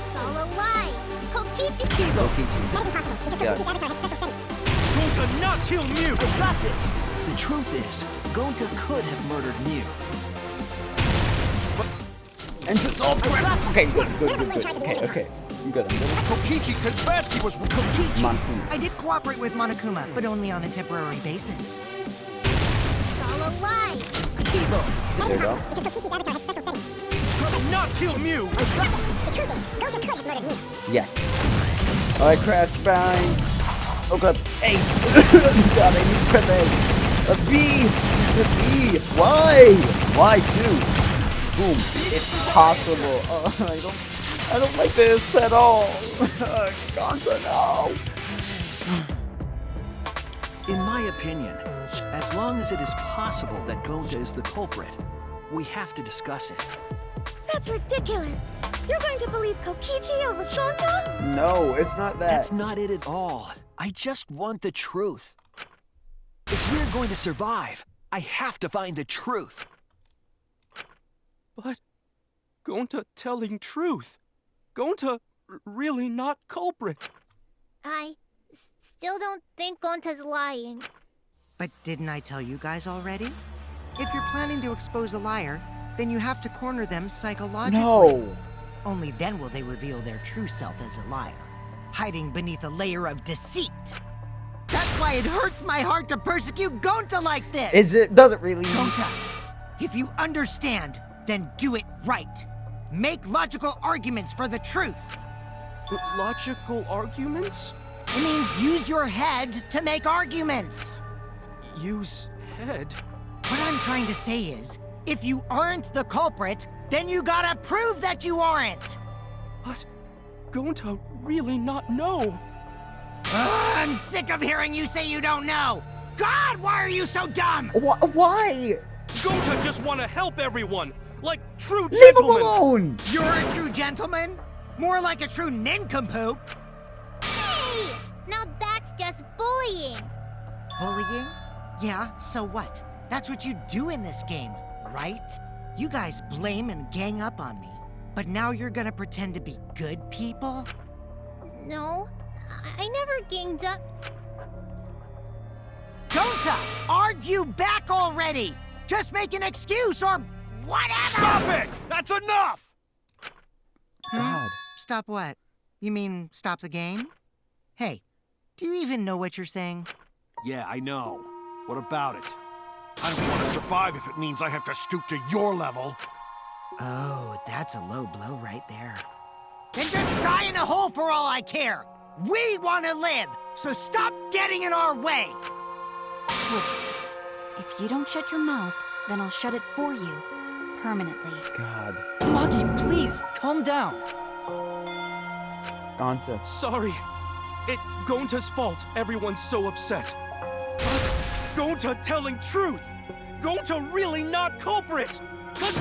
Speaker 3: It's all a lie. Kokichi
Speaker 1: Kokichi. Yeah.
Speaker 10: Gonta not kill Mew.
Speaker 8: I got this! The truth is, Gonta could have murdered Mew.
Speaker 1: Entrance all crap. Okay, good. Okay. I'm good.
Speaker 4: Kokichi confessed he was with Kokichi.
Speaker 1: Monokuma.
Speaker 6: I did cooperate with Monokuma, but only on a temporary basis.
Speaker 3: It's all a lie.
Speaker 1: There you go.
Speaker 4: Do not kill Mew.
Speaker 1: Yes. Alright, crouch bind. Oh god. A. God, I need to press A. A B. Press E. Why? Why too? Boom. It's possible. Oh, I don't like this at all. Gonta, no.
Speaker 8: In my opinion, as long as it is possible that Gonta is the culprit, we have to discuss it.
Speaker 5: That's ridiculous. You're going to believe Kokichi over Gonta?
Speaker 1: No, it's not that.
Speaker 8: That's not it at all. I just want the truth. If we're going to survive, I have to find the truth.
Speaker 10: But Gonta telling truth. Gonta really not culprit.
Speaker 3: I still don't think Gonta's lying.
Speaker 6: But didn't I tell you guys already? If you're planning to expose a liar, then you have to corner them psychologically.
Speaker 1: No.
Speaker 6: Only then will they reveal their true self as a liar, hiding beneath a layer of deceit. That's why it hurts my heart to persecute Gonta like this!
Speaker 1: Does it really?
Speaker 6: Gonta, if you understand, then do it right. Make logical arguments for the truth.
Speaker 10: Logical arguments?
Speaker 6: It means use your head to make arguments.
Speaker 10: Use head?
Speaker 6: What I'm trying to say is, if you aren't the culprit, then you gotta prove that you aren't!
Speaker 10: But Gonta really not know.
Speaker 6: I'm sick of hearing you say you don't know! God, why are you so dumb?
Speaker 1: Why?
Speaker 10: Gonta just want to help everyone, like true
Speaker 1: Leave him
Speaker 10: gentlemen.
Speaker 1: alone.
Speaker 6: You're a true gentleman? More like a true nincompoop.
Speaker 3: Hey! Now that's just bullying.
Speaker 6: Bullying? Yeah, so what? That's what you do in this game, right? You guys blame and gang up on me, but now you're gonna pretend to be good people?
Speaker 3: No, I never ganged up.
Speaker 6: Gonta, argue back already! Just make an excuse or whatever!
Speaker 4: Stop it! That's enough!
Speaker 1: God.
Speaker 6: Stop what? You mean stop the game? Hey, do you even know what you're saying?
Speaker 4: Yeah, I know. What about it? I don't want to survive if it means I have to stoop to your level.
Speaker 6: Oh, that's a low blow right there. Then just die in a hole for all I care! We want to live, so stop getting in our way!
Speaker 5: Wait. If you don't shut your mouth, then I'll shut it for you. Permanently.
Speaker 1: God.
Speaker 7: Maki, please, calm down.
Speaker 1: Gonta.
Speaker 10: Sorry. It Gonta's fault everyone's so upset. But Gonta telling truth. Gonta really not culprit. Cause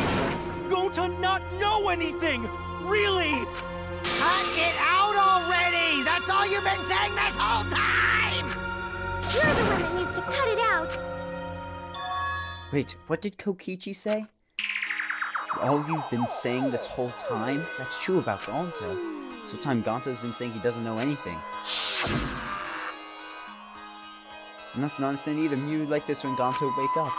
Speaker 10: Gonta not know anything. Really.
Speaker 6: Cut it out already! That's all you've been saying this whole time!
Speaker 5: You're the one that needs to cut it out.
Speaker 1: Wait, what did Kokichi say? All you've been saying this whole time? That's true about Gonta. This whole time Gonta's been saying he doesn't know anything. I'm not gonna understand either. Mew like this when Gonta wake up.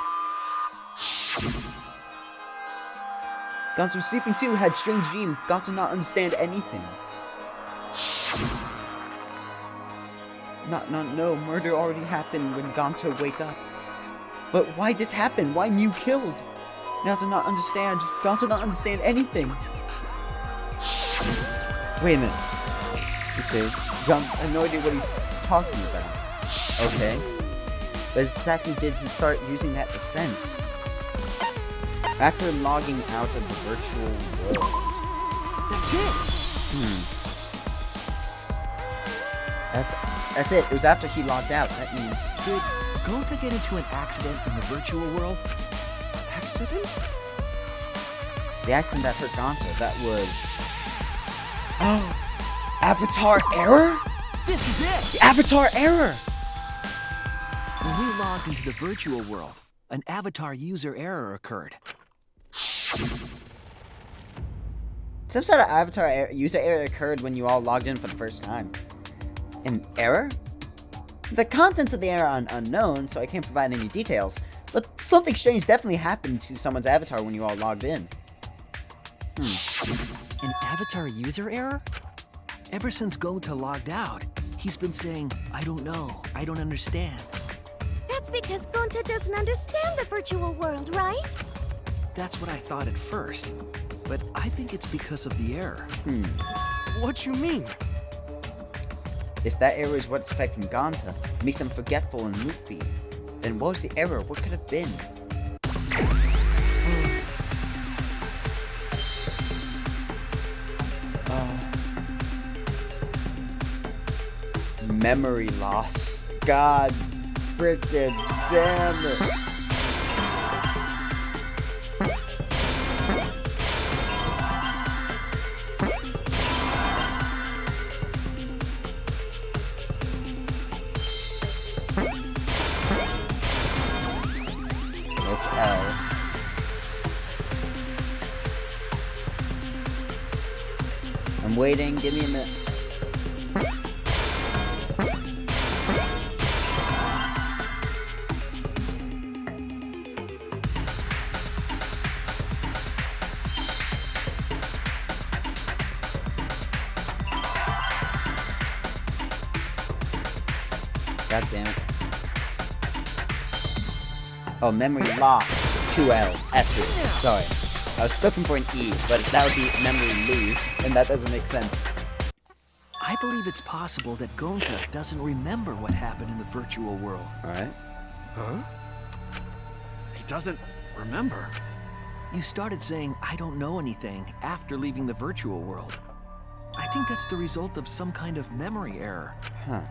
Speaker 1: Gonta was sleeping too, had strange dream. Gonta not understand anything. No, murder already happened when Gonta wake up. But why this happen? Why Mew killed? Gonta not understand. Gonta not understand anything. Wait a minute. Okay, I have no idea what he's talking about. Okay. But exactly did he start using that defense? After logging out of the virtual world.
Speaker 8: That's it.
Speaker 1: That's it. It was after he logged out. That means...
Speaker 8: Did Gonta get into an accident in the virtual world?
Speaker 10: Accident?
Speaker 1: The accident that hurt Gonta, that was... Oh! Avatar error?
Speaker 8: This is it!
Speaker 1: The Avatar error!
Speaker 8: When we logged into the virtual world, an avatar user error occurred.
Speaker 1: Some sort of Avatar user error occurred when you all logged in for the first time. An error? The contents of the error are unknown, so I can't provide any details. But something strange definitely happened to someone's avatar when you all logged in.
Speaker 7: An avatar user error?
Speaker 8: Ever since Gonta logged out, he's been saying, I don't know, I don't understand.
Speaker 11: That's because Gonta doesn't understand the virtual world, right?
Speaker 8: That's what I thought at first, but I think it's because of the error.
Speaker 10: What you mean?
Speaker 1: If that error is what's affecting Gonta, makes him forgetful and loopy, then what was the error? What could have been? Memory loss. God freaking damn it. That's L. I'm waiting, give me a minute. God damn it. Oh, memory loss. 2L. S's. Sorry. I was looking for an E, but that would be memory lose, and that doesn't make sense.
Speaker 8: I believe it's possible that Gonta doesn't remember what happened in the virtual world.
Speaker 1: Alright.
Speaker 10: Huh?
Speaker 4: He doesn't remember.
Speaker 8: You started saying, I don't know anything, after leaving the virtual world. I think that's the result of some kind of memory error.
Speaker 1: Huh.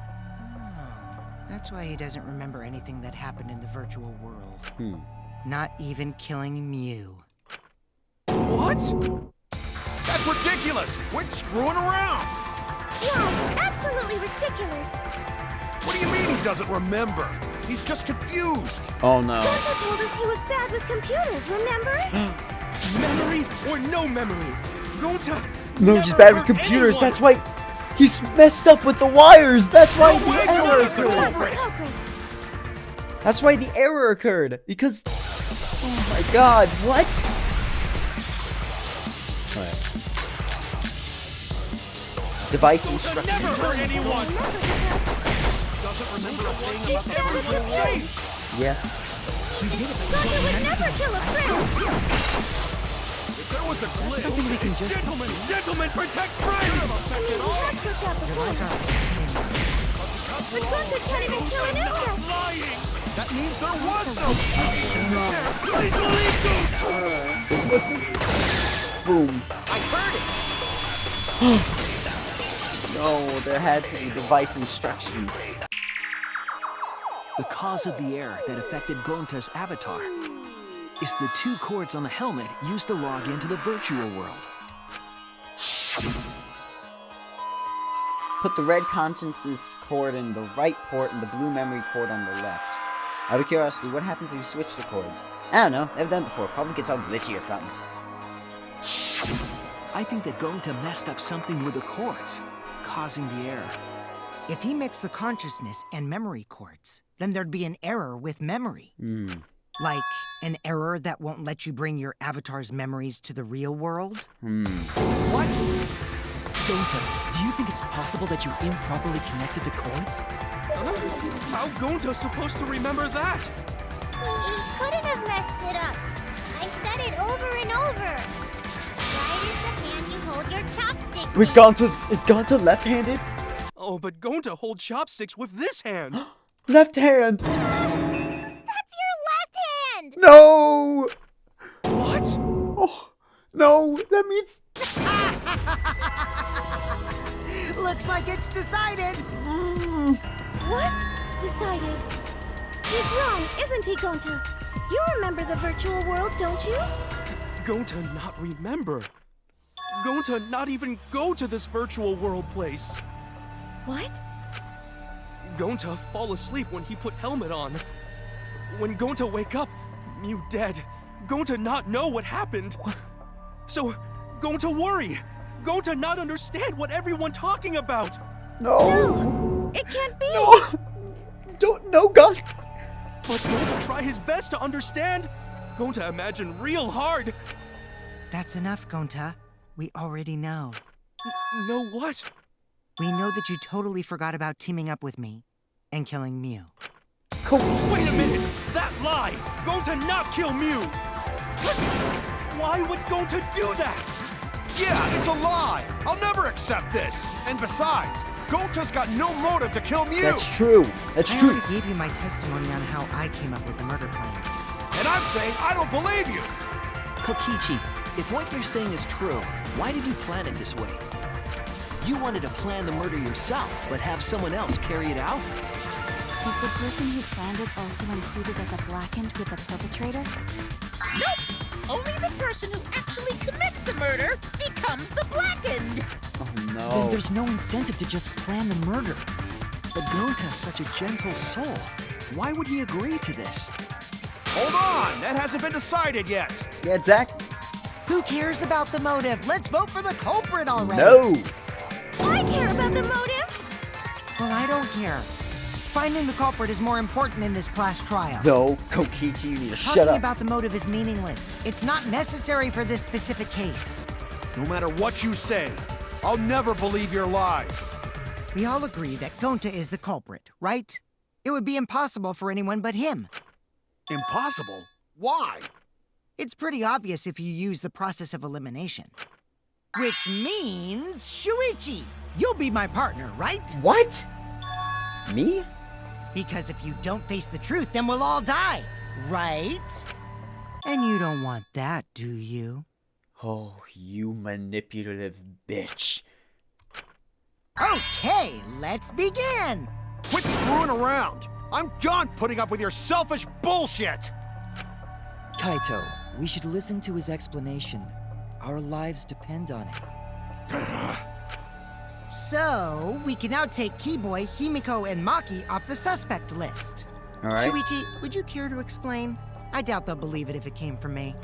Speaker 6: That's why he doesn't remember anything that happened in the virtual world. Not even killing Mew.
Speaker 4: What? That's ridiculous! Quit screwing around!
Speaker 11: Yeah, it's absolutely ridiculous.
Speaker 4: What do you mean he doesn't remember? He's just confused.
Speaker 1: Oh no.
Speaker 11: Gonta told us he was bad with computers, remember?
Speaker 10: Memory or no memory? Gonta.
Speaker 1: No, he's bad with computers. That's why he's messed up with the wires. That's why the error occurred. That's why the error occurred. Because, oh my God, what? Alright. Device instructions.
Speaker 10: Never hurt anyone.
Speaker 4: Doesn't remember a thing about the virtual world.
Speaker 1: Yes.
Speaker 11: Gonta would never kill a friend.
Speaker 4: If there was a glitch,
Speaker 7: Something we can just
Speaker 10: Gentlemen, protect friends.
Speaker 11: He has looked out before. But Gonta can't even kill an insect.
Speaker 10: Lying.
Speaker 4: that means there was no.
Speaker 1: Please believe me. Boom.
Speaker 4: I heard it.
Speaker 1: No, there had to be device instructions.
Speaker 8: The cause of the error that affected Gonta's avatar is the 2 cords on the helmet used to log into the virtual world.
Speaker 1: Put the red consciousness cord in the right port and the blue memory cord on the left. Out of curiosity, what happens if you switch the cords? I don't know, never done it before. Probably gets all glitchy or something.
Speaker 8: I think that Gonta messed up something with the cords, causing the error.
Speaker 6: If he mixed the consciousness and memory cords, then there'd be an error with memory. Like an error that won't let you bring your avatar's memories to the real world?
Speaker 7: What? Gonta, do you think it's possible that you improperly connected the cords?
Speaker 10: How Gonta's supposed to remember that?
Speaker 3: He couldn't have messed it up. I said it over and over. Right is the hand you hold your chopsticks
Speaker 1: Wait,
Speaker 3: in.
Speaker 1: is Gonta left-handed?
Speaker 10: Oh, but Gonta holds chopsticks with this hand.
Speaker 1: Left hand!
Speaker 3: That's your left hand!
Speaker 1: No!
Speaker 10: What?
Speaker 1: Oh, no, that means...
Speaker 6: Looks like it's decided.
Speaker 11: What? Decided. He's wrong, isn't he, Gonta? You remember the virtual world, don't you?
Speaker 10: Gonta not remember. Gonta not even go to this virtual world place.
Speaker 11: What?
Speaker 10: Gonta fall asleep when he put helmet on. When Gonta wake up, Mew dead. Gonta not know what happened. So, Gonta worry. Gonta not understand what everyone talking about.
Speaker 1: No!
Speaker 11: It can't be!
Speaker 1: No! Don't, no, God!
Speaker 10: But Gonta try his best to understand. Gonta imagine real hard.
Speaker 6: That's enough, Gonta. We already know.
Speaker 10: Know what?
Speaker 6: We know that you totally forgot about teaming up with me and killing Mew.
Speaker 10: Wait a minute! That lie! Gonta not kill Mew! What? Why would Gonta do that?
Speaker 4: Yeah, it's a lie! I'll never accept this! And besides, Gonta's got no motive to kill Mew!
Speaker 1: That's true. That's
Speaker 6: I
Speaker 1: true.
Speaker 6: already gave you my testimony on how I came up with the murder plan.
Speaker 4: And I'm saying I don't believe you!
Speaker 8: Kokichi, if what you're saying is true, why did you plan it this way? You wanted to plan the murder yourself, but have someone else carry it out?
Speaker 5: Is the person who planned it also included as a blackened with the perpetrator?
Speaker 9: Nope! Only the person who actually commits the murder becomes the blackened!
Speaker 1: Oh no.
Speaker 7: Then there's no incentive to just plan the murder.
Speaker 8: But Gonta's such a gentle soul. Why would he agree to this?
Speaker 4: Hold on! That hasn't been decided yet!
Speaker 1: Yeah, Zach.
Speaker 6: Who cares about the motive? Let's vote for the culprit already!
Speaker 1: No.
Speaker 11: I care about the motive.
Speaker 6: Well, I don't care. Finding the culprit is more important in this class trial.
Speaker 1: No, Kokichi, you need to shut
Speaker 6: Talking
Speaker 1: up.
Speaker 6: about the motive is meaningless. It's not necessary for this specific case.
Speaker 4: No matter what you say, I'll never believe your lies.
Speaker 6: We all agree that Gonta is the culprit, right? It would be impossible for anyone but him.
Speaker 4: Impossible? Why?
Speaker 6: It's pretty obvious if you use the process of elimination. Which means, Shuichi, you'll be my partner, right?
Speaker 1: What? Me?
Speaker 6: Because if you don't face the truth, then we'll all die, right? And you don't want that, do you?
Speaker 1: Oh, you manipulative bitch.
Speaker 6: Okay, let's begin!
Speaker 4: Quit screwing around! I'm done putting up with your selfish bullshit!
Speaker 7: Kaito, we should listen to his explanation. Our lives depend on it.
Speaker 6: So, we can now take Keyboy, Himiko, and Maki off the suspect list.
Speaker 1: All right.
Speaker 6: Shuichi, would you care to explain? I doubt they'll believe it if it came from me.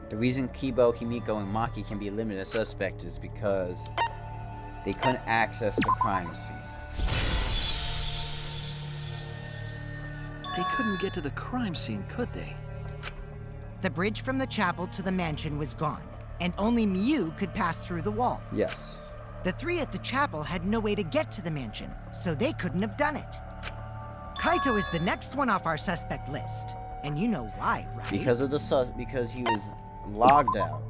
Speaker 1: The reason Kibo, Himiko, and Maki can be eliminated as suspect is because they couldn't access the crime scene.
Speaker 8: They couldn't get to the crime scene, could they?
Speaker 6: The bridge from the chapel to the mansion was gone, and only Mew could pass through the wall.
Speaker 1: Yes.
Speaker 6: The three at the chapel had no way to get to the mansion, so they couldn't have done it. Kaito is the next one off our suspect list, and you know why, right?
Speaker 1: Because of the because he was logged out.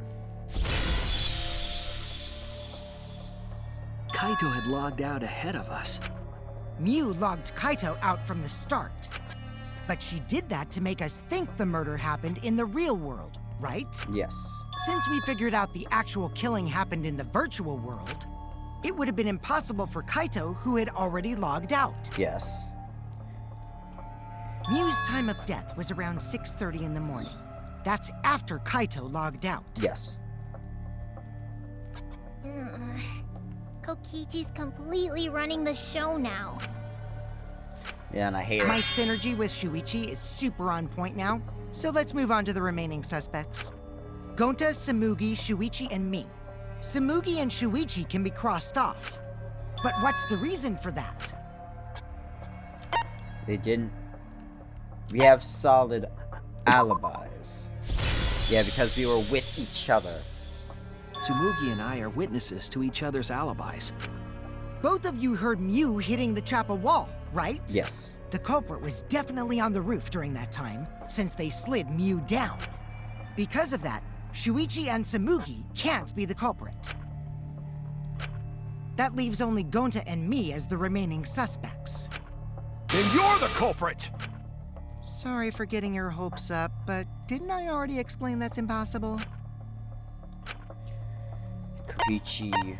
Speaker 8: Kaito had logged out ahead of us.
Speaker 6: Mew logged Kaito out from the start. But she did that to make us think the murder happened in the real world, right?
Speaker 1: Yes.
Speaker 6: Since we figured out the actual killing happened in the virtual world, it would have been impossible for Kaito, who had already logged out.
Speaker 1: Yes.
Speaker 6: Mew's time of death was around 6:30 in the morning. That's after Kaito logged out.
Speaker 1: Yes.
Speaker 3: Kokichi's completely running the show now.
Speaker 1: Yeah, and I hate
Speaker 6: My
Speaker 1: it.
Speaker 6: synergy with Shuichi is super on point now, so let's move on to the remaining suspects. Gonta, Samugi, Shuichi, and me. Samugi and Shuichi can be crossed off. But what's the reason for that?
Speaker 1: They didn't. We have solid alibis. Yeah, because we were with each other.
Speaker 8: Tsumugi and I are witnesses to each other's alibis.
Speaker 6: Both of you heard Mew hitting the chapel wall, right?
Speaker 1: Yes.
Speaker 6: The culprit was definitely on the roof during that time, since they slid Mew down. Because of that, Shuichi and Samugi can't be the culprit. That leaves only Gonta and me as the remaining suspects.
Speaker 4: Then you're the culprit!
Speaker 6: Sorry for getting your hopes up, but didn't I already explain that's impossible?
Speaker 1: Kokichi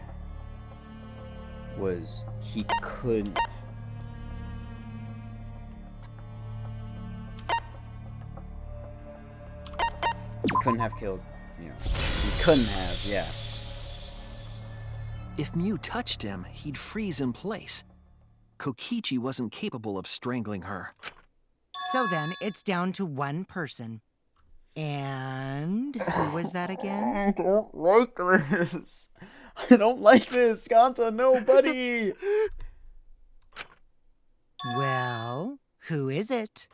Speaker 1: was... he couldn't... He couldn't have killed, you know. He couldn't have, yeah.
Speaker 8: If Mew touched him, he'd freeze in place. Kokichi wasn't capable of strangling her.
Speaker 6: So then, it's down to one person. And who was that again?
Speaker 1: I don't like this. I don't like this. Gonta, nobody.
Speaker 6: Well, who is it?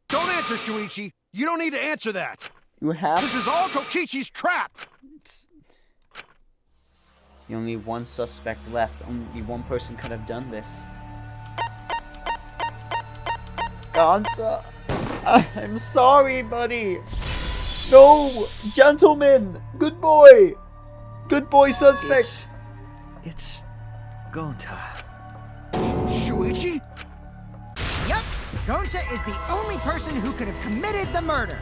Speaker 4: Don't answer, Shuichi! You don't need to answer that!
Speaker 1: You have...
Speaker 4: This is all Kokichi's trap!
Speaker 1: The only one suspect left. Only one person could have done this. Gonta, I'm sorry, buddy. No, gentlemen. Good boy. Good boy, suspect.
Speaker 8: It's Gonta.
Speaker 4: Shuichi?
Speaker 6: Yep, Gonta is the only person who could have committed the murder.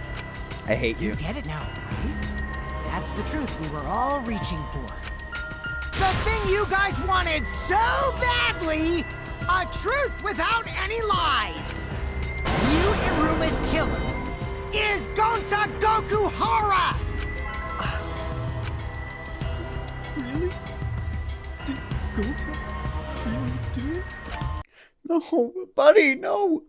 Speaker 1: I hate you.
Speaker 6: You get it now, right? That's the truth we were all reaching for. The thing you guys wanted so badly! A truth without any lies! Ryu Iruma's killer is Gonta Gokuhara!
Speaker 10: Really? Did Gonta really do it?
Speaker 1: No, buddy, no.